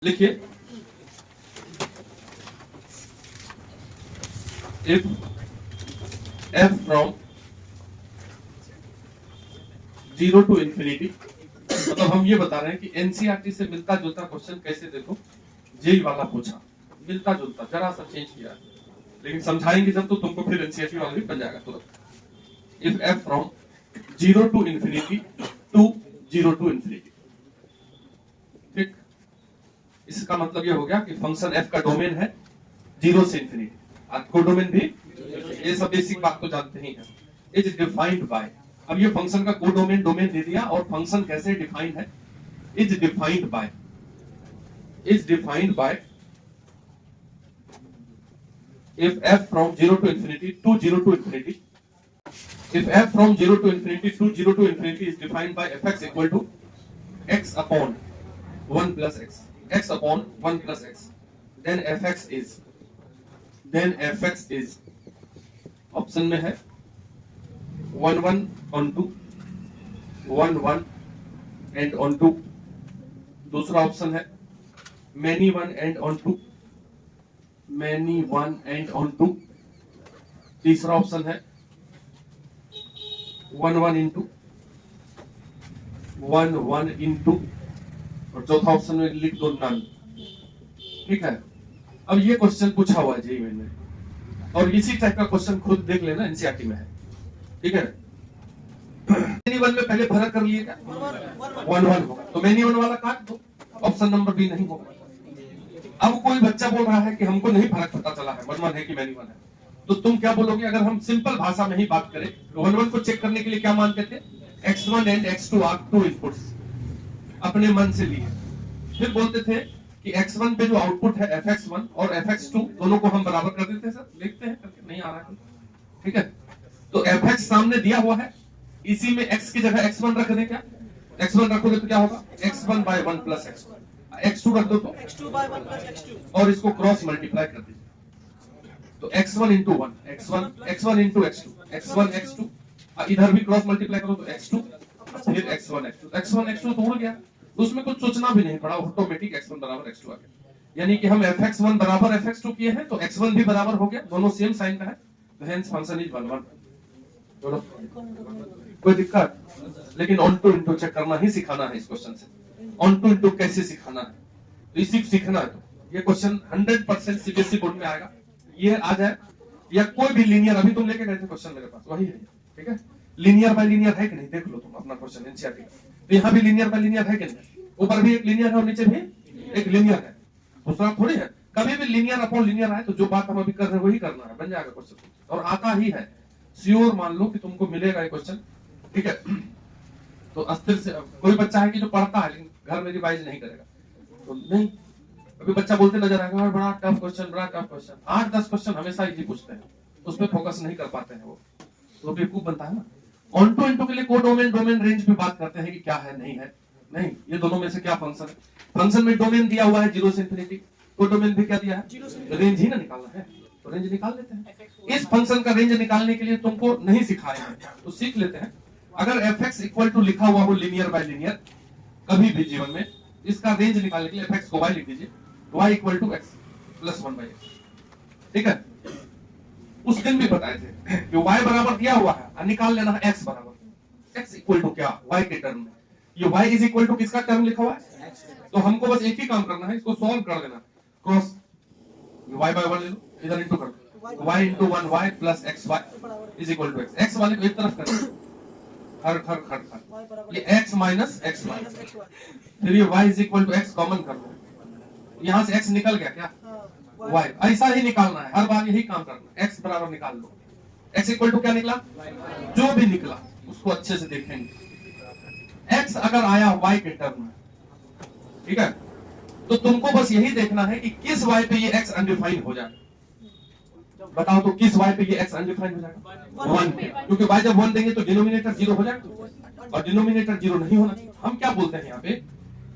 लिखिए if f from 0 to infinity, मतलब हम ये बता रहे हैं कि एनसीईआरटी से मिलता जुलता क्वेश्चन कैसे, देखो जेई वाला पूछा, मिलता जुलता जरा सा चेंज किया, लेकिन समझाएंगे जब तो तुमको फिर एनसीईआरटी वाला भी बन जाएगा तुरंत। If f from 0 to infinity to 0 to infinity, ठीक। इसका मतलब ये हो गया कि फंक्शन f का डोमेन है 0 से इंफिनिटी, आपको डोमेन भी, ये सब बेसिक बात तो जानते ही हैं। इज डिफाइंड बाय, अब ये फंक्शन का कोडोमेन डोमेन दे दिया और फंक्शन कैसे डिफाइंड है, is defined by if f from 0 to infinity to 0 to infinity, if f from 0 to infinity to 0 to infinity is defined by fx equal to x upon 1 plus x upon 1 plus x, then fx is option में है 1 1 on 2 1 1 and on 2, दूसरा option है many 1 and on 2 many 1 and on 2, तीसरा option है 1 1 into 1 1 into, और चौथा option में लिख दो नन, ठीक है। अब ये क्वेश्चन पूछा हुआ है जेईई में, और इसी टाइप का क्वेश्चन खुद देख लेना एनसीईआरटी में है, ठीक है। मेनी वन में पहले फर्क कर लिए क्या, 1 1 होगा तो मेनी वन वाला काट दो, ऑप्शन नंबर बी नहीं होगा। अब कोई बच्चा बोल रहा है कि हमको नहीं फर्क पता चला है 1 1 है कि मेनी वन है, तो तुम क्या बोलोगे? अगर हम सिंपल भाषा में ही बात करें तो 1 1 को चेक करने के लिए क्या मानते थे, x1 and x2 are 2 inputs, अपने मन से लिए, फिर बोलते थे कि x1 पे जो आउटपुट है fx1 और fx2 दोनों को हम बराबर कर देते हैं। सर देखते हैं करके, नहीं आ रहा है, ठीक है। तो fx सामने दिया हुआ है, इसी में x की जगह x1 रख दें, क्या x1 रखोगे तो क्या होगा x1 by 1 plus x1, x2 रख दो तो x2 by 1 plus x2, और इसको क्रॉस मल्टीप्लाई कर दीजिए तो x1 into 1 x1 into x2 x1 x2, इधर भी क्रॉस मल्टीप्लाई करो तो x2 फिर x1 x2 तो उड़ गया, उसमें कुछ सोचना भी नहीं पड़ा, ऑटोमेटिक x1 बराबर x2 आ गया। यानी कि हम fx1 बराबर fx2 किए हैं तो x1 भी बराबर हो गया, दोनों सेम साइन का है, तो हेंस फंक्शन इज 1 1। चलो कोई दिक्कत, लेकिन ऑन टू इनटू चेक करना ही सिखाना है इस क्वेश्चन से, ऑन टू इनटू कैसे सिखाना है, तो इसी सीखना है। तो ये क्वेश्चन 100% सीबीएसई बोर्ड में आएगा, ये आ जाए या कोई भी लीनियर, अभी तुम लेके गए थे क्वेश्चन मेरे पास वही है, ठीक है। लीनियर बाय लीनियर है कि नहीं देख लो तुम अपना क्वेश्चन एनसीईआरटी, तो यहाँ भी लीनियर बाय लीनियर है कि नहीं, ऊपर भी एक लीनियर है और नीचे भी एक लीनियर है, दूसरा थोड़ी है। कभी भी लीनियर अपॉन लीनियर आए तो जो बात हम अभी कर रहे हैं वही करना है, बन जाएगा क्वेश्चन, और आता ही है, श्योर मान लो कि तुमको मिलेगा ये क्वेश्चन, ठीक है। तो अस्थिर से कोई बच्चा है कि जो पढ़ता है लेकिन घर में रिवाइज नहीं करेगा, तो नहीं, अभी बच्चा बोलते नजर आएगा बड़ा टफ क्वेश्चन, बड़ा टफ क्वेश्चन, 8-10 क्वेश्चन हमेशा इजी पूछते हैं, उस पर फोकस नहीं कर पाते हैं वो, तो बेवकूफ बनता है ना। ऑन टू इनटू के लिए कोडोमेन डोमेन रेंज पे बात करते हैं कि क्या है नहीं है, नहीं, ये दोनों में से क्या फंक्शन है, फंक्शन में डोमेन दिया हुआ है 0 से इंफिनिटी, कोडोमेन भी क्या दिया है, रेंज ही ना निकालना है, तो रेंज निकाल लेते हैं। इस फंक्शन का रेंज निकालने के लिए तुमको नहीं सिखाए हैं तो सीख लेते हैं। अगर fx इक्वल टू लिखा हुआ हो लीनियर बाय लीनियर कभी भी जीवन में, इसका रेंज निकालने के लिए fx को y लिख दीजिए, y equal to x plus 1 by x, ठीक है। उस दिन भी बताए थे कि y बराबर दिया हुआ है और निकाल लेना है x बराबर, x इक्वल टू क्या, y के टर्म में, ये y इज इक्वल टू किसका टर्म लिखा हुआ है, तो हमको बस एक ही काम करना है, इसको सॉल्व कर देना, क्रॉस y बाय 1 ले लो, इधर इंटू कर दो, y into 1y plus xy is equal to x, x वाले को एक तरफ कर दो, खर ये x माइनस x माइनस, फिर ये y is equal to x common कर लो, यहाँ से x निकल गया क्या, y, ऐसा ही निकालना है, हर बार यही काम करना है, x बराबर निकाल लो, x इक्वल टू क्या निकला, जो भी निकला उसको अच्छे से देखेंगे, x अगर आया y के टर्म में, ठीक है, तो तुमको बस यही देखना है कि किस y पे ये x अनडिफाइंड हो जाए, बताओ तो किस y पे ये x अनडिफाइंड हो जाएगा, 1 पे, क्योंकि y जब 1 देंगे तो डिनोमिनेटर 0 हो जाएगा, और डिनोमिनेटर 0 नहीं होना चाहिए। हम क्या बोलते हैं यहाँ पे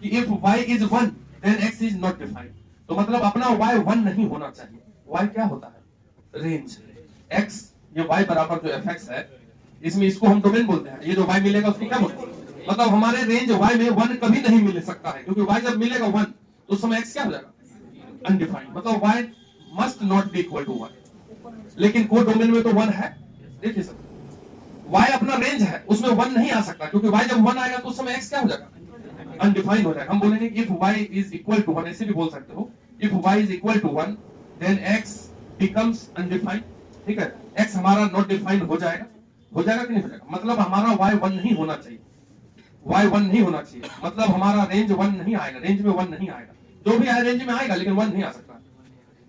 कि if y is 1 then x is not defined, तो मतलब अपना y 1 नहीं होना चाहिए, y क्या होता है, रेंज, x, ये y बराबर जो fx है, इसमें इसको हम डोमेन बोलते हैं, ये जो y मिलेगा उसको क्या बोलते हैं, मतलब हमारे रेंज y में 1 कभी नहीं मिल सकता है, क्योंकि y जब मिलेगा 1 उस समय x क्या हो जाएगा? अनडिफाइंड, मतलब y must not be equal to 1। लेकिन को डोमेन में तो 1 है। देखिए सर, y अपना रेंज है, उसमें 1 नहीं आ सकता, क्योंकि y जब 1 आएगा तो उस समय x क्या हो जाएगा? अनडिफाइंड हो जाएगा। हम बोलेंगे if y is equal to 1, ऐसे भी बोल सकते हो, if y is equal to 1 then x becomes undefined. ठीक है, x हमारा नॉट डिफाइंड हो जाएगा कि नहीं हो जाएगा? मतलब हमारा y 1 नहीं होना चाहिए, y 1 नहीं होना चाहिए, मतलब हमारा रेंज 1 नहीं आएगा, रेंज में 1 नहीं आएगा। जो भी आए रेंज में आएगा, लेकिन 1 नहीं आ सकता।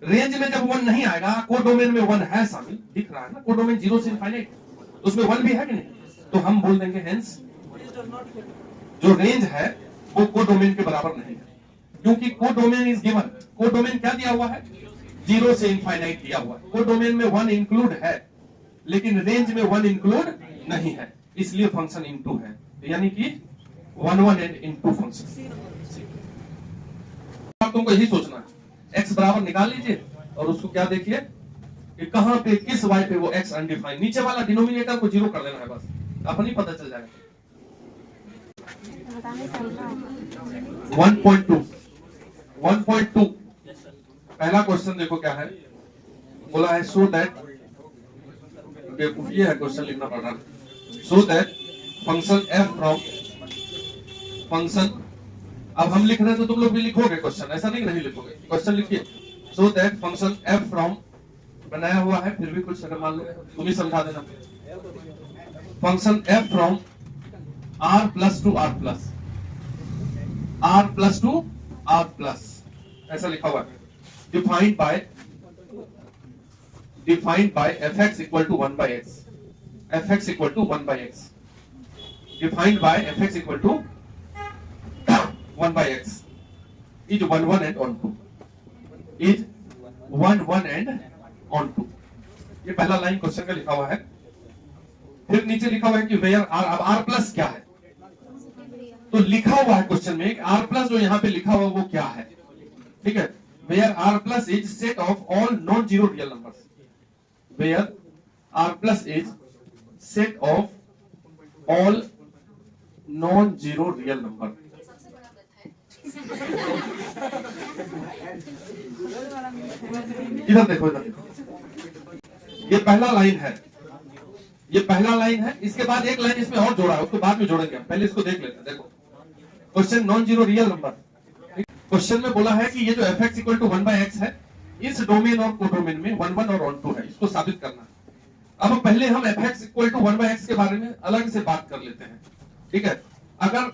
रेंज में जब 1 नहीं आएगा, कोडोमेन में 1 है शामिल, दिख रहा है ना, कोडोमेन 0 से इनफाइनाइट, उसमें 1 भी है कि नहीं? तो हम बोल देंगे हेंस जो रेंज है वो कोडोमेन के बराबर नहीं है, क्योंकि कोडोमेन इज गिवन। कोडोमेन क्या दिया हुआ है? 0 से इनफाइनाइट दिया हुआ है। कोडोमेन में 1 इंक्लूड है, लेकिन रेंज में 1 इंक्लूड नहीं है, इसलिए फंक्शन इनटू है, यानी कि 1 1 एंड इनटू फंक्शन। अब तुमको यही सोचना है, x बराबर निकाल लीजिए और उसको क्या देखिए कि कहां पे, किस y पे वो x अनडिफाइंड, नीचे वाला डिनोमिनेटर को 0 कर देना है, बस अपनी पता चल जाएगा। 1.2 पहला क्वेश्चन देखो क्या है, बोला है सो दैट, ये है क्वेश्चन लिखना पड़ रहा है, so that function f from function, अब हम लिख रहे हैं तो तुम लोग भी लिखोगे क्वेश्चन, ऐसा नहीं नहीं लिखोगे, क्वेश्चन लिखिए। So that function f from, बनाया हुआ है फिर भी कुछ अगर मान लो तुम ही समझा देना, function f from r plus to r plus, r plus to r plus, ऐसा लिखा हुआ है, defined by fx equal to 1 bye x, fx equal to 1 bye x, defined by fx equal to 1 by x is 1 1 and on 2, is 1 1 and on 2। ये पहला line question का लिखा हुआ है। फिर नीचे लिखा हुआ है कि वेयर r, अब r प्लस क्या है, तो लिखा हुआ है क्वेश्चन में r प्लस, जो यहाँ पे लिखा हुआ वो क्या है? ठीक है, where r plus is set of all non zero real numbers, where r plus is set of all non zero real number. इधर देखो, इधर देखो, ये पहला लाइन है, ये पहला लाइन है। इसके बाद एक लाइन इसमें और जोड़ा है, उसको बाद में जोड़ेंगे, पहले इसको देख लेते हैं। देखो question non zero real number, question में बोला है कि ये जो fx equal to 1 bye x है, इस डोमेन और कोडोमेन में 1 1 और ऑन 2 है, इसको साबित करना है। अब पहले हम fx equal to 1 bye x के बारे में अलग से बात कर लेते हैं। ठीक है, अगर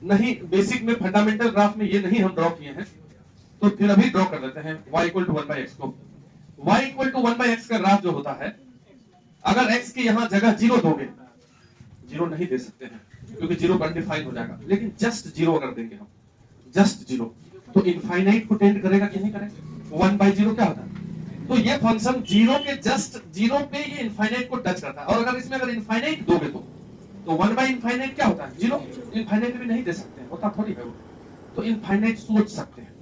नहीं बेसिक में फंडामेंटल ग्राफ में ये नहीं हम ड्रॉ किए हैं, तो फिर अभी ड्रॉ कर देते हैं y equal to 1 bye x को। y equal to 1 bye x का ग्राफ जो होता है, अगर x की यहां जगह 0 दोगे, 0 नहीं दे सकते हैं क्योंकि 0 अनडिफाइंड हो जाएगा, लेकिन जस्ट 0 अगर देंगे हम, जस्ट 0, तो इनफाइनाइट को टेंड करेगा कि नहीं करेगा? 1 बाय 0 क्या होता है? तो ये फंक्शन 0 के जस्ट 0 पे ये इनफाइनाइट को टच करता है। और अगर इसमें अगर इनफाइनाइट दोगे तो 1 बाय इनफाइनाइट क्या होता है? 0। इनफाइनाइट भी नहीं दे सकते हैं, होता थोड़ी है वो, तो इनफाइनाइट सोच सकते हैं।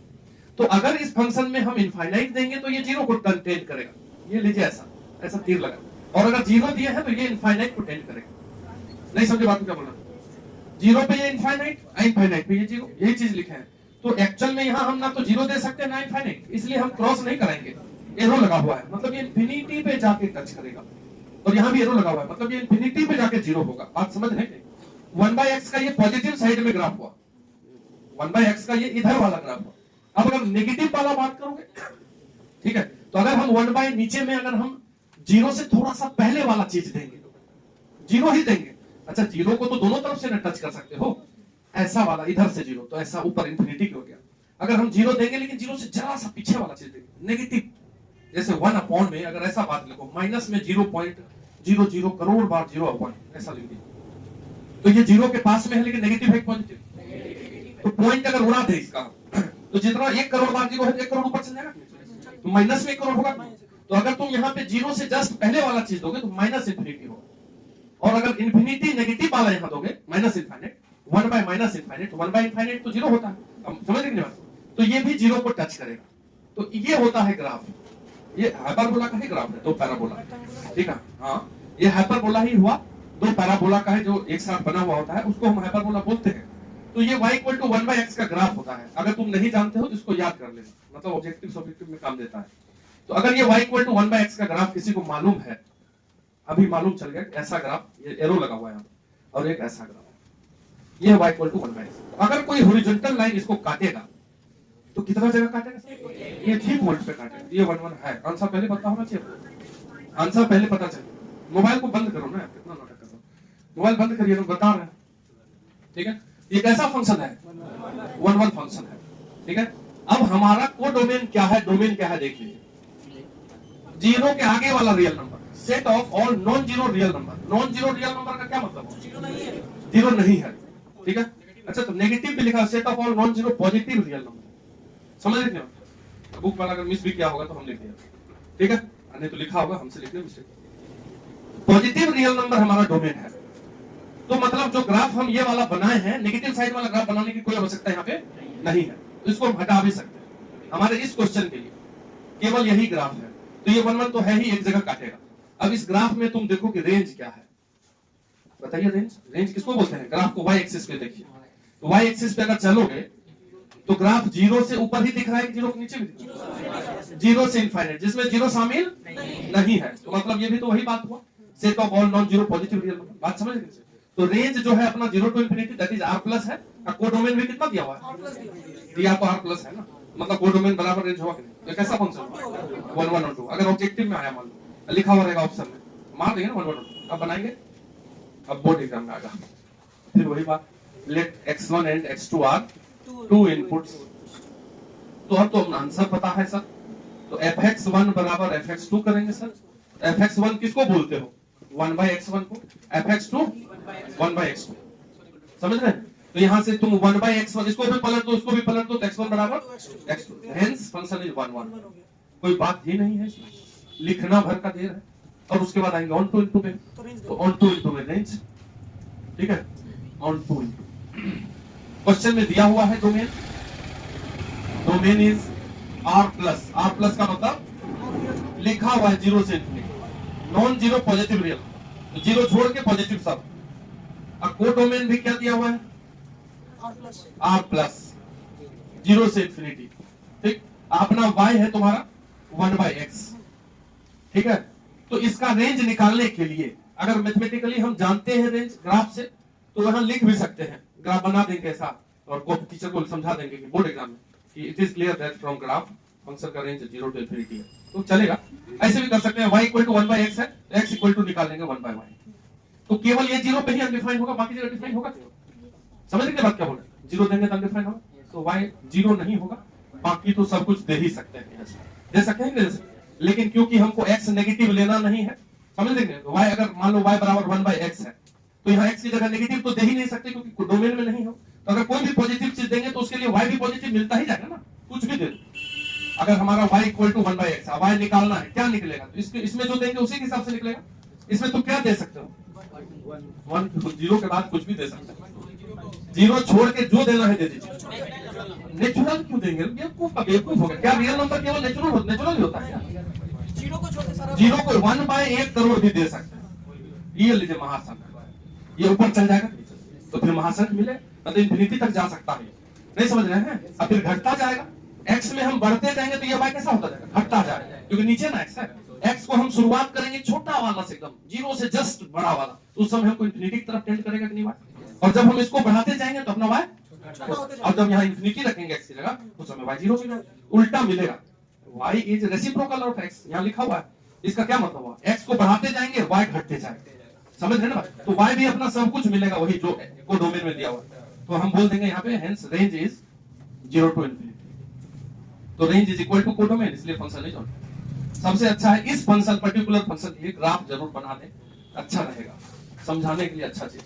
तो अगर इस फंक्शन में हम इनफाइनाइट देंगे तो ये 0 को टेंड करेगा, ये लीजिए ऐसा ऐसा तीर लगा, और अगर 0 दिया है तो ये इनफाइनाइट को टेंड करेगा। नहीं समझे बात को क्या बोला? 0 पे ये इनफाइनाइट, इनफाइनाइट पे ये 0, यही चीज लिखे हैं। तो एक्चुअल में यहाँ हम ना तो 0 दे सकते हैं ना इनफाइनाइट, इसलिए हम क्रॉस नहीं कराएंगे, एरो लगा हुआ है, मतलब ये इन्फिनिटी पे जाके टच करेगा, और यहाँ भी एरो लगा हुआ है, मतलब ये इन्फिनिटी पे जाके 0 होगा। बात समझ रहे हैं? 1 बाय x का ये पॉजिटिव साइड में ग्राफ हुआ, 1 बाय x का ये इधर वाला ग्राफ हुआ। अब अगर नेगेटिव वाला बात करोगे, ठीक है, तो अगर हम 1 बाय नीचे में अगर हम 0 से थोड़ा सा पहले वाला चीज देंगे, 0 ही देंगे, अच्छा 0 को तो दोनों तरफ से ना टच कर सकते हो, ऐसा वाला इधर से 0, तो ऐसा ऊपर इन्फिनिटी हो गया। अगर हम 0 देंगे लेकिन 0 से जरा सा पीछे वाला चीज देंगे, नेगेटिव, जैसे 1 अपॉन में अगर ऐसा बात लिखो, माइनस में 0.00 करोड़ बार 0 अपॉन, ऐसा लिख दीजिए, तो ये 0 के पास में है लेकिन नेगेटिव है पॉजिटिव, तो पॉइंट अगर उड़ा दे इसका, तो जितना 1 करोड़ बार 0 है, 1 करोड़ ऊपर चल जाएगा, तो माइनस में 1 करोड़ होगा। तो अगर तुम यहाँ पे 0 से जस्ट पहले वाला चीज दोगे तो माइनस इन्फिनिटी होगा, और अगर इन्फिनिटी नेगेटिव वाला यहाँ दोगे, minus infinite, 1 by minus infinite, 1 by infinite तो 0 होता है, हम समझ रहे हैं? तो ये भी 0 को टच करेगा। तो ये होता है ग्राफ, ये हाइपरबोला का ही ग्राफ है, 2 पैराबोला, ठीक है, हाँ ये हाइपरबोला ही हुआ, 2 पैराबोला का है जो एक साथ बना हुआ होता है, उसको हम हाइपरबोला बोलते हैं। तो ये y इक्वल टू 1/x का ग्राफ होता है। अगर तुम नहीं जानते हो तो इसको याद कर लेना, मतलब ऑब्जेक्टिव सब्जेक्टिव में काम देता है। तो अगर ये y इक्वल टू 1/x का ग्राफ किसी को मालूम है, अभी मालूम चल गया, ऐसा ग्राफ, ये एरो लगा हुआ है और एक ऐसा ग्राफ, ये y इक्वल टू 1/x। अगर कोई हॉरिजॉन्टल लाइन इसको काटेगा तो कितना जगह काटेगा? ये ठीक वोल्ट पे काटेगा। ये 1 1 है। आंसर पहले पता होना चाहिए, आंसर पहले पता चले। मोबाइल को बंद करो ना, कितना नाटक कर रहे हो, मोबाइल बंद करिए, तो बता रहे हैं। ठीक है, ये कैसा फंक्शन है? 1 1 फंक्शन है। ठीक है, अब हमारा कोडोमेन क्या है, डोमेन क्या है देख लीजिए। जीरो के आगे वाला real number, set of all non zero real number. Non zero real number का क्या मतलब? जीरो नहीं है। ठीक है, अच्छा तो नेगेटिव भी लिखा, set of all non zero positive real number. समझ रहे हैं? बुक वाला अगर मिस भी किया होगा तो हम लिख दिया, ठीक है, नहीं तो लिखा होगा हमसे लिखने मिस्टेक। पॉजिटिव रियल नंबर हमारा डोमेन है। तो मतलब जो ग्राफ हम ये वाला बनाए हैं, नेगेटिव साइड वाला ग्राफ बनाने की कोई आवश्यकता यहाँ पे नहीं है, तो इसको हम हटा भी सकते हैं। हमारे इस क्वेश्चन के लिए केवल यही ग्राफ है, तो ये 1 1 तो है ही, एक जगह काटेगा। अब इस ग्राफ में तुम देखो कि रेंज क्या है, बताइए। रेंज, रेंज किसको बोलते हैं? ग्राफ को वाई एक्सिस पे देखिए, तो वाई एक्सिस पे अगर चलोगे तो ग्राफ जीरो से ऊपर ही दिख रहा है कि जीरो के नीचे भी दिख रहा है? जीरो से इनफाइनाइट, जिसमें जीरो शामिल नहीं है। तो मतलब ये भी तो वही बात हुआ, set of all non zero positive real number. बात समझ गए? तो रेंज जो है अपना 0 to infinity, that is r plus है। और कोडोमेन भी कितना दिया हुआ है? दिया तो r प्लस है ना, मतलब कोडोमेन बराबर रेंज होगा कि नहीं? तो कैसा फंक्शन? 1 1 और 2। अगर ऑब्जेक्टिव में आया, मान लो लिखा हुआ रहेगा ऑप्शन में, मार देंगे ना 1 1 और 2। अब बनाएंगे, अब बोर्ड एग्जाम में आएगा फिर वही बात, late x1 and x2 are 2 inputs. तो अब तो आंसर पता है सर, तो fx1 बराबर fx2 करेंगे सर। fx1 किसको बोलते हो? 1/x1 को, fx2 1/x2। समझ रहे हैं? तो यहां से तुम 1/x1 इसको भी पलट दो, उसको भी पलट दो, तो x1 बराबर x2, हेंस फंक्शन इज 1 1। कोई बात ही नहीं है इसमें, लिखना भर का देर है। और उसके बाद आएंगे ऑन टू इनटू में, तो ऑन टू इनटू में रेंज। ठीक है, ऑन टू इनटू। क्वेश्चन में दिया हुआ है domain, domain is r plus. r plus का मतलब लिखा हुआ है 0 से infinity, non zero positive real, तो जीरो छोड़ के पॉजिटिव सब। अब कोडोमेन भी क्या दिया हुआ है? r प्लस, 0 से इंफिनिटी। ठीक, अपना y है तुम्हारा 1/x। ठीक है, तो इसका रेंज निकालने के लिए अगर मैथमेटिकली हम जानते हैं रेंज ग्राफ से, तो वहां लिख भी सकते हैं, ग्राफ बना देंगे ऐसा, और टीचर को समझा देंगे कि बोर्ड एग्जाम में कि it is clear that from graph function का रेंज 0 टू इंफिनिटी है, तो चलेगा। ऐसे भी कर सकते हैं, y इक्वल टू 1/x है, x इक्वल टू निकाल लेंगे 1/y। तो केवल ये 0 पे ही अनडिफाइंड होगा, बाकी जगह डिफाइन होगा। समझ रहे बात क्या बोल रहे हैं? 0 देंगे तो अनडिफाइंड होगा, तो y 0 नहीं होगा, बाकी तो सब कुछ दे ही सकते हैं, दे सकते हैं, लेकिन क्योंकि हमको x नेगेटिव लेना नहीं है, समझ लेंगे। तो y अगर मान लो y बराबर 1/x है, तो यहाँ x की जगह नेगेटिव तो दे ही नहीं सकते, क्योंकि डोमेन में नहीं हो। तो अगर कोई भी पॉजिटिव चीज देंगे तो उसके लिए y भी पॉजिटिव मिलता ही जाएगा ना, कुछ भी दे। अगर हमारा y इक्वल टू 1/x है, y निकालना है, क्या निकलेगा? तो इसमें जो देंगे उसी के हिसाब से निकलेगा। इसमें तुम क्या दे सकते हो? 1, 0 के बाद कुछ भी दे सकते हो, 0 छोड़ के जो देना है दे दीजिए। नेचुरल क्यों देंगे? बेवकूफ होगा क्या? रियल नंबर केवल नेचुरल ही होता है। जीरो को 1/1 करोड़ भी दे सकते हैं। ये लीजिए महासंख्या, ये ऊपर चल जाएगा तो फिर महासंख्या मिले, मतलब इंफिनिटी तक जा सकता है। नहीं समझ रहे हैं? अब फिर घटता जाएगा, x में हम बढ़ते जाएंगे तो ये y कैसा होता जाएगा? घटता जाएगा, क्योंकि नीचे ना x है। x को हम शुरुआत करेंगे छोटा वाला से, एकदम 0 से जस्ट बड़ा वाला, उस समय हमको इंफिनिटी की तरफ टेंड करेगा कि नहीं y? और जब हम इसको बढ़ाते जाएंगे तो अपना y, और जब यहाँ इंफिनिटी रखेंगे x की जगह, उस समय y 0 मिलेगा, उल्टा मिलेगा। y is reciprocal of x, यहाँ लिखा हुआ है। इसका क्या मतलब हुआ? x को बढ़ाते जाएंगे, y घटते जाएंगे। समझ रहे ना? तो y भी अपना सब कुछ मिलेगा, वही जो को डोमेन में दिया हुआ है। तो हम बोल देंगे यहाँ पे hence range is 0 to infinity. तो range is equal to codomain, इसलिए फंक्शन इज ऑन। सबसे अच्छा है इस फंक्शन, पर्टिकुलर फंक्शन के लिए ग्राफ जरूर बना दें, अच्छा रहेगा, समझाने के लिए अच्छा चीज।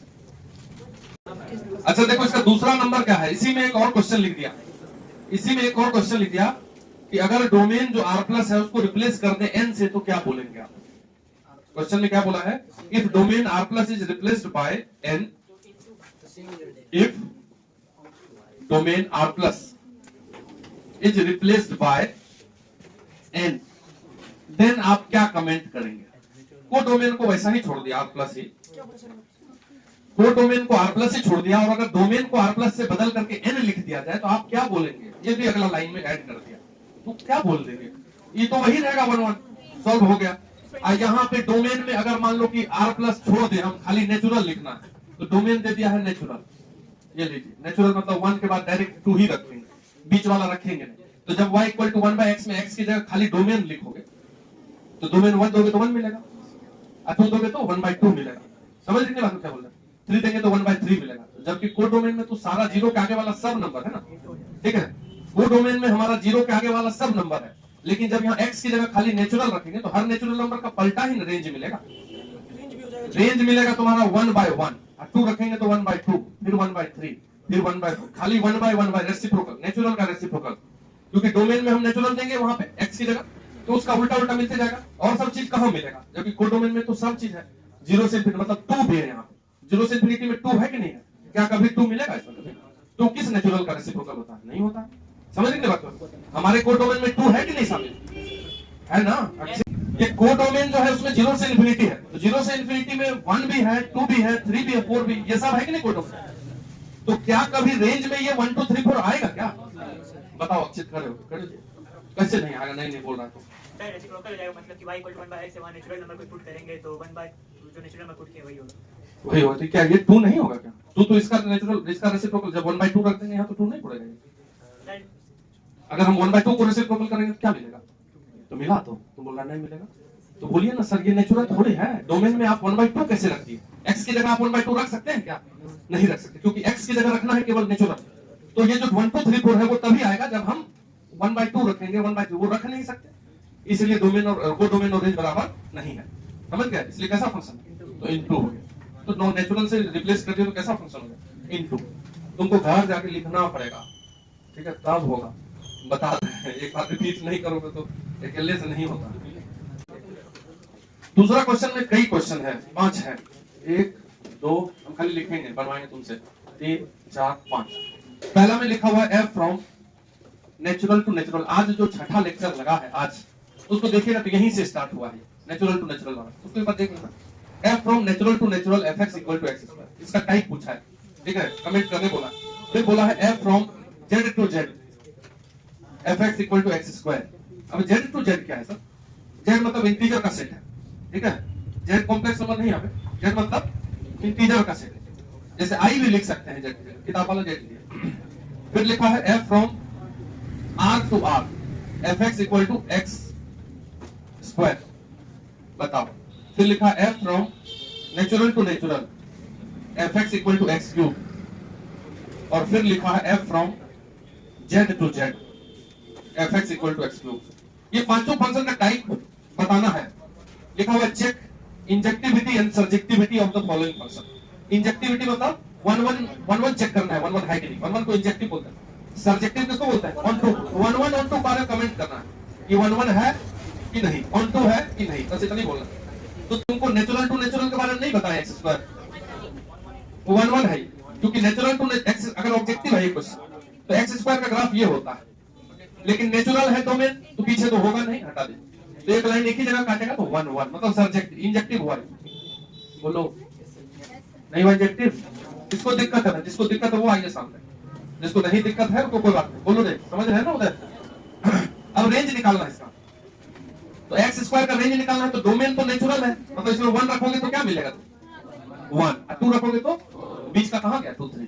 अच्छा देखो, इसका दूसरा नंबर क्या है? इसी में एक और क्वेश्चन लिख दिया, इसी में एक और क्वेश्चन लिख दिया कि अगर डोमेन जो r प्लस है उसको रिप्लेस कर दे n से, तो क्या बोलेंगे आप? क्वेश्चन में क्या बोला है? If domain r plus is replaced by n, if domain r plus is replaced by n, then आप क्या कमेंट करेंगे? को डोमेन को वैसा ही छोड़ दिया, r प्लस ही। को डोमेन को आर प्लस से छोड़ दिया और अगर डोमेन को आर प्लस से बदल करके एन लिख दिया जाए तो आप क्या बोलेंगे? ये भी अगला लाइन में ऐड कर दिया तो क्या बोल देंगे? ये तो वही रहेगा 1 1 सॉल्व हो गया। यहाँ पे डोमेन में अगर मान लो कि आर प्लस छोड़ दे, हम खाली नेचुरल लिखना है तो डोमेन दे दिया है नेचुरल। ये लीजिए नेचुरल मतलब 1 के बाद डायरेक्ट 2 ही रखेंगे, बीच वाला रखेंगे नहीं। तो जब y इक्वल टू 1/x में x की जगह खाली डोमेन लिखोगे तो डोमेन 1 दोगे तो 1 मिलेगा, 2 दोगे तो 1/2 मिलेगा। समझ रहे बात क्या बोल रहे हैं? 3 देंगे तो 1/3 मिलेगा। जबकि को डोमेन में तो सारा जीरो के आगे वाला सब नंबर है ना, ठीक है। को डोमेन में हमारा जीरो के आगे वाला सब नंबर है, लेकिन जब यहाँ x की जगह खाली नेचुरल रखेंगे तो हर नेचुरल नंबर का पलटा ही रेंज मिलेगा। रेंज मिलेगा तुम्हारा 1/1, 2 रखेंगे तो 1/2, फिर 1/3, फिर 1/4, खाली 1/1 रेसिप्रोकल, नेचुरल का रेसिप्रोकल। क्योंकि डोमेन में हम नेचुरल देंगे वहां पे x की जगह तो उसका उल्टा उल्टा मिलते जाएगा और सब चीज कहां मिलेगा? जबकि को डोमेन में तो सब चीज है, जीरो से इनफिनिटी मतलब 2 भी है। यहाँ जीरो से इनफिनिटी में 2 है कि नहीं है? क्या कभी 2 मिलेगा इसमें? कभी तो किस नेचुरल का रेसिप्रोकल होता है? नहीं होता। समझ रहे बात को? हमारे को डोमेन में 2 है कि नहीं शामिल है ना? ये को डोमेन जो है उसमें जीरो से इनफिनिटी है, तो जीरो से इनफिनिटी में 1 भी है, 2 भी है, 3 भी है, 4 भी, ये सब है कि नहीं को डोमेन? तो क्या कभी रेंज में ये 1 2 3 4 आएगा क्या? बताओ, अक्षित खड़े हो, कैसे नहीं आएगा? नहीं बोल रहा तो रेसिप्रोकल हो जाएगा, मतलब कि y इक्वल टू 1/x से वहां नेचुरल नंबर को पुट करेंगे तो 1 जो नेचुरल नंबर पुट किया वही होगा। वही होगा। तो क्या ये 2 नहीं होगा क्या? 2 तो इसका नेचुरल, इसका रेसिप्रोकल जब 1/2 रख देंगे यहाँ तो 2 नहीं पड़ेगा। अगर हम 1/2 को रेसिप्रोकल करेंगे तो क्या मिलेगा? तो मिला तो तुम बोल रहा नहीं मिलेगा। तो बोलिए ना सर ये नेचुरल थोड़ी है। डोमेन में आप 1/2 कैसे रख दिए? x की जगह आप 1/2 रख सकते हैं क्या? नहीं रख सकते, क्योंकि x की जगह रखना है केवल नेचुरल। तो ये जो 1 2 3 4 है वो तभी आएगा जब हम 1/2 रखेंगे, 1/2 वो रख नहीं सकते, इसलिए डोमेन और को डोमेन और रेंज बराबर नहीं है। समझ गए? इसलिए कैसा फंक्शन? तो इनटू हो गया। तो नॉन नेचुरल से रिप्लेस कर दिया तो कैसा फंक्शन हो गया? इनटू। तुमको घर जाके लिखना पड़ेगा, ठीक है, तब होगा। बता दें, एक बार रिपीट नहीं करोगे तो अकेले से नहीं होता। दूसरा क्वेश्चन में कई क्वेश्चन है, 5 है। 1 2 हम खाली लिखेंगे, बनवाएंगे तुमसे 3 4 5। पहला में लिखा हुआ है f from natural to natural. आज जो छठा लेक्चर लगा है आज उसको देखिएगा तो यहीं से स्टार्ट हुआ है, नेचुरल टू नेचुरल वाला। उसको एक बार देख लेना, f from natural to natural fx equal to x square. इसका टाइप पूछा है, ठीक है, कमेंट करने बोला। फिर बोला है f from z to z fx equal to x square. अब z टू z क्या है सर? z मतलब इंटीजर का सेट है, ठीक है। z कॉम्प्लेक्स नंबर नहीं, यहाँ पे z मतलब इंटीजर का सेट है। जैसे i भी लिख सकते हैं, z किताब वाला z लिया। फिर लिखा है f from r to r fx equal to x square. बताओ। फिर लिखा f from natural to natural fx equal to x cube. और फिर लिखा है f from z to z fx equal to x cube. ये पांचों फंक्शन का टाइप बताना है। लिखा हुआ check injectivity and surjectivity of the following function. Injectivity मतलब 1 1 चेक करना है, 1 1 है कि नहीं। 1 1 को इंजेक्टिव बोलते हैं। सर्जेक्टिव किसको बोलते हैं? On to. 1 1 ऑन टू बारे में कमेंट करना है कि 1 1 है कि नहीं, ऑन टू है कि नहीं, बस इतना ही बोलना। तो तुमको नेचुरल टू नेचुरल के बारे में नहीं बताया एक्स स्क्वायर, 1 1 है, क्योंकि नेचुरल टू एक्स अगर ऑब्जेक्टिव है ये क्वेश्चन तो एक्स स्क्वायर का ग्राफ ये होता है, लेकिन नेचुरल है डोमेन तो पीछे तो होगा नहीं, हटा दे। तो एक लाइन एक ही जगह काटेगा तो 1 1 मतलब सर्जेक्टिव इंजेक्टिव हुआ। बोलो नहीं हुआ इंजेक्टिव? किसको दिक्कत है? जिसको दिक्कत है वो आइए सामने, जिसको नहीं दिक्कत है उसको कोई बात नहीं, बोलो दे। समझ रहे हैं ना उधर? अब रेंज निकालना है इसका, तो एक्स स्क्वायर का रेंज निकालना है। तो डोमेन तो नेचुरल है, मतलब इसमें 1 रखोगे तो क्या मिलेगा? 1। 2 रखोगे तो बीच का कहां गया? 2 3।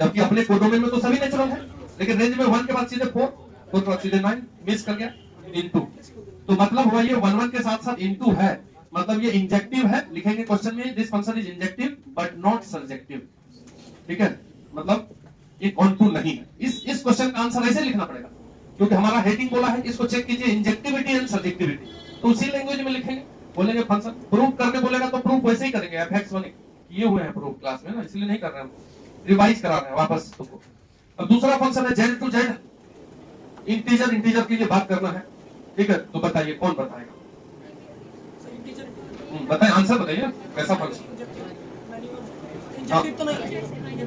जबकि अपने को डोमेन में तो सभी नेचुरल है, लेकिन रेंज में 1 के बाद सीधे 4, 4 के बाद सीधे 9, मिस कर गया, इनटू। तो मतलब हुआ ये 1 1 के साथ साथ इनटू है, मतलब ये इंजेक्टिव है। लिखेंगे क्वेश्चन में, this function is injective but not surjective, ठीक है, मतलब ये कॉन्टूर नहीं है। इस क्वेश्चन का आंसर ऐसे लिखना पड़ेगा, क्योंकि हमारा हेडिंग बोला है इसको चेक कीजिए इंजेक्टिविटी एंड सर्जेक्टिविटी। तो उसी लैंग्वेज में लिखेंगे, बोलेंगे फंक्शन प्रूव करके बोलेगा तो प्रूफ वैसे ही करेंगे। fx1 किए हुए हैं प्रूफ क्लास में ना, इसलिए नहीं कर रहे हैं, रिवाइज करा रहे हैं वापस तुमको। अब दूसरा फंक्शन है z to z, integer integer की बात करना है, ठीक है। तो बताइए कौन बताएगा? बताइए, आंसर बताइए कैसा फंक्शन?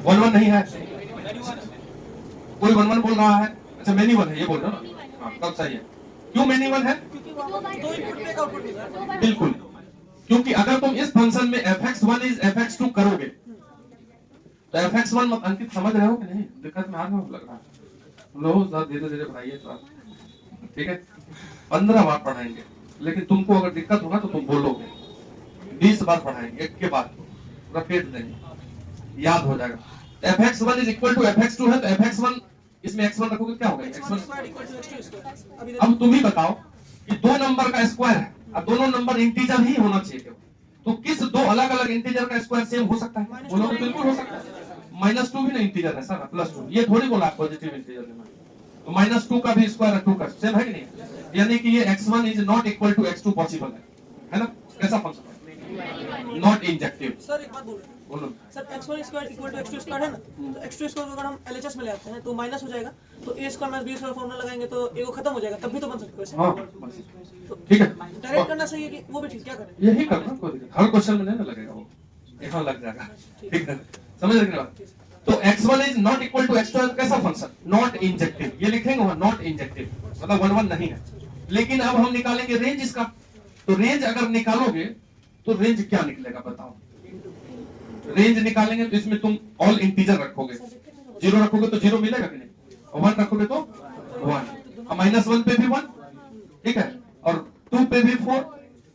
1 1 नहीं है, कोई 1 1 बोल रहा है। अच्छा मेनी 1 है ये बोल रहे हो ना? हाँ तब सही है। क्यों मेनी 1 है? बिल्कुल, क्योंकि अगर तुम इस फंक्शन में fx1 is fx2 करोगे तो fx1 अंकित समझ रहे हो कि नहीं? दिक्कत में आ रहा हो लग रहा है। लो सर धीरे धीरे बढ़ाइए तो ठीक है। 15 बार पढ़ाएंगे, लेकिन तुमको अगर दिक्कत होगा तो तुम बोलोगे। 20 बार पढ़ाएंगे एक के बाद रपेट देंगे, याद हो जाएगा। fx1 is equal to fx2 है, तो fx1 इसमें x1 रखोगे क्या होगा? x1। अब तुम ही बताओ कि दो नंबर का स्क्वायर है और दोनों नंबर इंटीजर ही होना चाहिए, तो किस दो अलग अलग इंटीजर का स्क्वायर सेम हो सकता है? बोलोगे बिल्कुल हो सकता है। -2 भी ना इंटीजर है सर, +2 ये थोड़ी बोला पॉजिटिव इंटीजर लेना, तो -2 का भी स्क्वायर 2 का सेम है कि नहीं? यानी कि ये x1 is not equal to x2 possible है ना? कैसा फंक्शन है? Not injective. सर एक बात बोलो sir, x1 square equal to x2 square है ना, तो x2 स्क्वायर अगर हम LHS में ले आते हैं तो माइनस हो जाएगा, तो a square minus b square formula लगाएंगे तो a को खत्म हो जाएगा, तब भी तो बन सकता है। हाँ ठीक है, डायरेक्ट करना सही है कि वो भी ठीक, क्या करें? यही करना, कोई दिक्कत हर क्वेश्चन में नहीं ना लगेगा, वो यहाँ लग जाएगा, ठीक है? समझ रहे बात? तो x1 is not equal to x2, कैसा फंक्शन? नॉट इंजेक्टिव, ये लिखेंगे वहां नॉट इंजेक्टिव, मतलब 1 1 नहीं है। लेकिन अब हम निकालेंगे रेंज इसका, तो रेंज अगर निकालोगे तो रेंज क्या निकलेगा बताओ? रेंज निकालेंगे तो इसमें तुम ऑल इंटीजर रखोगे, 0 रखोगे तो 0 मिलेगा कि नहीं, और 1 रखोगे तो 1, और -1 पे भी 1, ठीक है, और 2 पे भी 4,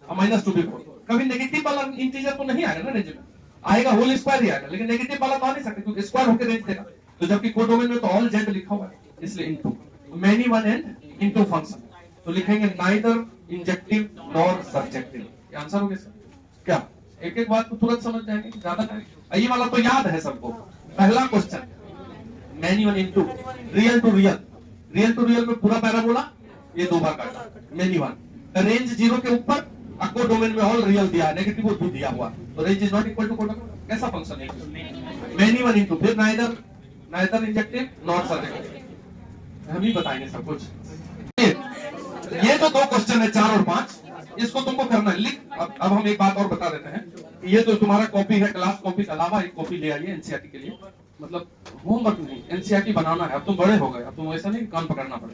और -2 भी 4। कभी नेगेटिव वाला इंटीजर तो नहीं आएगा ना रेंज में, आएगा होल स्क्वायर ही आएगा, लेकिन नेगेटिव वाला तो आ नहीं सकते क्योंकि स्क्वायर होकर रेंज देगा। तो जबकि कोडोमेन में तो ऑल जेड लिखा हुआ है, इसलिए into many one and into function, तो लिखेंगे नाइदर इंजेक्टिव नॉर सब्जेक्टिव। ये आंसर हो गया सर? क्या एक एक बात को तुरंत समझ जाएंगे, ज्यादा टाइम? ये वाला तो याद है सबको। पहला question many one into real to real, real to real में पूरा पैराबोला ये 2 बार काटा, मेनी वन रेंज 0 के ऊपर, आपको डोमेन में ऑल रियल दिया, नेगेटिव वो दिया हुआ, तो range is not equal to codomain. कैसा फंक्शन है? मेनी वन इनटू, फिर नाइदर इंजेक्टिव नॉट सब्जेक्टिव, हम ही बताएंगे सब कुछ। ये जो 2 क्वेश्चन है 4 और 5, इसको तुमको करना है लिख। अब हम एक बात और बता देते हैं, ये तो तुम्हारा कॉपी है, क्लास कॉपी के अलावा एक कॉपी ले आइए एनसीईआरटी के लिए, मतलब होमवर्क नहीं, एनसीईआरटी बनाना है। अब तुम बड़े हो गए, अब तुम ऐसा नहीं कान पकड़ना पड़े,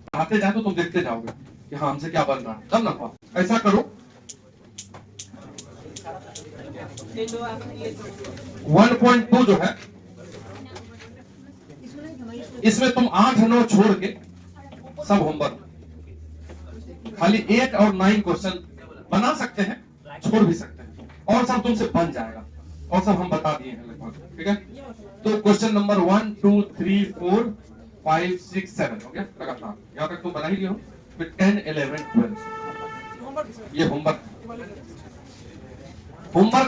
पढ़ाते जाए तो तुम देखते जाओगे कि हाँ हमसे क्या बन रहा है, तब ना ऐसा करो। 1.2 जो है इसमें तुम 8 9 छोड़ के सब होमवर्क, खाली 8 और 9 क्वेश्चन बना सकते हैं, छोड़ भी सकते हैं, और सब तुमसे बन जाएगा, और सब हम बता दिए हैं लगभग, ठीक है? तो क्वेश्चन नंबर 1 2 3 4 5 6 7 हो गया लगातार, यहाँ तक तुम बना ही लिए हो। फिर 10 11 12 ये होमवर्क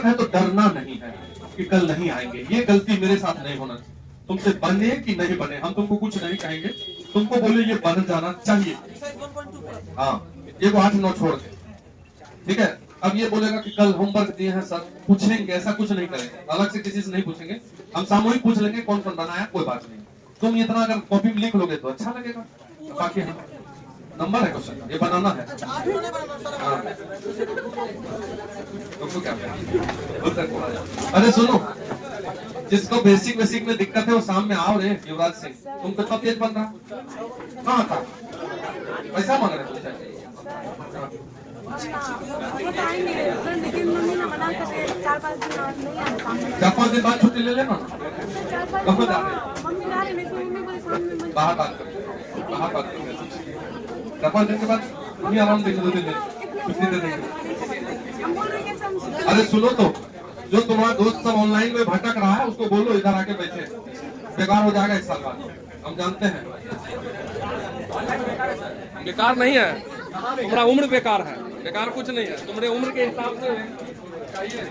है, तो डरना नहीं है कि कल नहीं आएंगे, ये गलती मेरे साथ नहीं होना चाहिए। तुमसे बने कि नहीं बने हम तुमको कुछ नहीं कहेंगे, तुमको बोले ये बन जाना चाहिए। हाँ ये को 8 9 छोड़ के, ठीक है? अब ये बोलेगा कि कल होमवर्क दिए हैं सर, पूछेंगे, ऐसा कुछ नहीं करेंगे, अलग से किसी से नहीं पूछेंगे, हम सामूहिक पूछ लेंगे कौन कौन बनाया, कोई बात नहीं। तुम इतना अगर कॉपी में लिख लोगे तो अच्छा लगेगा, बाकी नंबर है क्वेश्चन, ये बनाना है। तुमको क्या अरे सुनो, जिसको बेसिक में दिक्कत है वो सामने आओ रे युवराज सिंह, तुम कितना तेज बन रहा, कहाँ था? पैसा मांग रहे थे? चार 5 दिन बाद छुट्टी ले लेना, कब जा रहे? बाहर बात करो, बाहर बात करो, 4-5 दिन के बाद नहीं आराम देंगे, 2 दिन छुट्टी दे देंगे। अरे सुनो तो, जो तुम्हारा दोस्त सब ऑनलाइन में भटक रहा है उसको बोलो इधर आके बैठे, बेकार हो जाएगा 1 साल बाद, हम जानते हैं। बेकार नहीं है, तुम्हारा उम्र बेकार है, बेकार कुछ नहीं है, तुम्हारे उम्र के हिसाब से चाहिए।